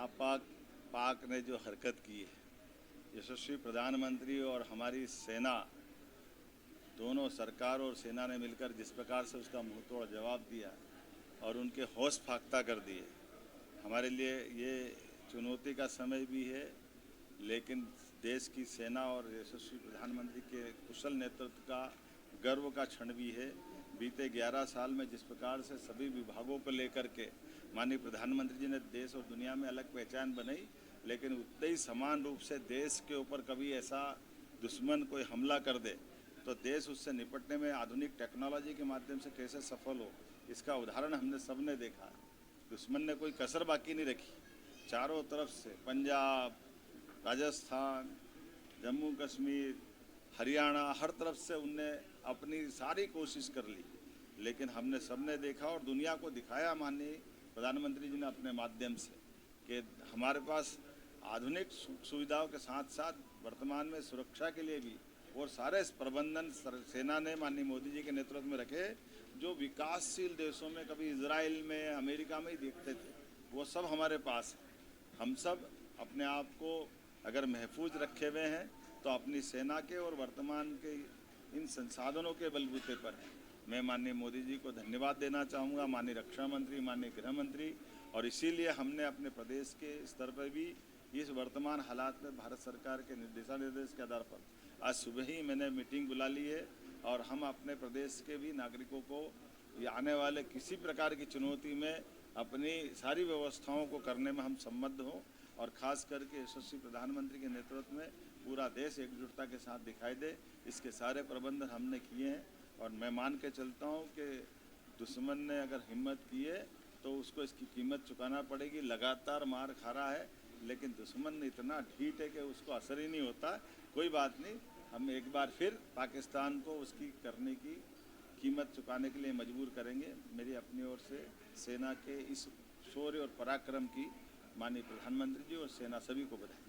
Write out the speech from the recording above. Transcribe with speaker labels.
Speaker 1: नापाक पाक ने जो हरकत की है, यशस्वी प्रधानमंत्री और हमारी सेना, दोनों सरकार और सेना ने मिलकर जिस प्रकार से उसका मुंह तोड़ जवाब दिया और उनके होश फाख्ता कर दिए, हमारे लिए ये चुनौती का समय भी है, लेकिन देश की सेना और यशस्वी प्रधानमंत्री के कुशल नेतृत्व का गर्व का क्षण भी है। बीते 11 साल में जिस प्रकार से सभी विभागों को लेकर के माननीय प्रधानमंत्री जी ने देश और दुनिया में अलग पहचान बनाई, लेकिन उतने ही समान रूप से देश के ऊपर कभी ऐसा दुश्मन कोई हमला कर दे तो देश उससे निपटने में आधुनिक टेक्नोलॉजी के माध्यम से कैसे सफल हो, इसका उदाहरण हमने सबने देखा। दुश्मन ने कोई कसर बाकी नहीं रखी, चारों तरफ से पंजाब, राजस्थान, जम्मू कश्मीर, हरियाणा, हर तरफ से उनने अपनी सारी कोशिश कर ली, लेकिन हमने सबने देखा और दुनिया को दिखाया माननीय प्रधानमंत्री जी ने अपने माध्यम से कि हमारे पास आधुनिक सुविधाओं के साथ साथ वर्तमान में सुरक्षा के लिए भी और सारे प्रबंधन सेना ने माननीय मोदी जी के नेतृत्व में रखे, जो विकासशील देशों में कभी इजराइल में, अमेरिका में ही देखते थे, वो सब हमारे पास है। हम सब अपने आप को अगर महफूज रखे हुए हैं तो अपनी सेना के और वर्तमान के इन संसाधनों के बलबूते पर हैं। मैं माननीय मोदी जी को धन्यवाद देना चाहूँगा, माननीय रक्षा मंत्री, माननीय गृह मंत्री, और इसीलिए हमने अपने प्रदेश के स्तर पर भी इस वर्तमान हालात में भारत सरकार के दिशा निर्देश के आधार पर आज सुबह ही मैंने मीटिंग बुला ली है और हम अपने प्रदेश के भी नागरिकों को ये आने वाले किसी प्रकार की चुनौती में अपनी सारी व्यवस्थाओं को करने में हम सम्मत हों, और ख़ास करके यशस्वी प्रधानमंत्री के नेतृत्व में पूरा देश एकजुटता के साथ दिखाई दे, इसके सारे प्रबंध हमने किए हैं। और मैं मान के चलता हूँ कि दुश्मन ने अगर हिम्मत की है तो उसको इसकी कीमत चुकाना पड़ेगी। लगातार मार खा रहा है, लेकिन दुश्मन इतना ढीठ है कि उसको असर ही नहीं होता। कोई बात नहीं, हम एक बार फिर पाकिस्तान को उसकी करने की कीमत चुकाने के लिए मजबूर करेंगे। मेरी अपनी ओर से सेना के इस शौर्य और पराक्रम की माननीय प्रधानमंत्री जी और सेना सभी को बधाई।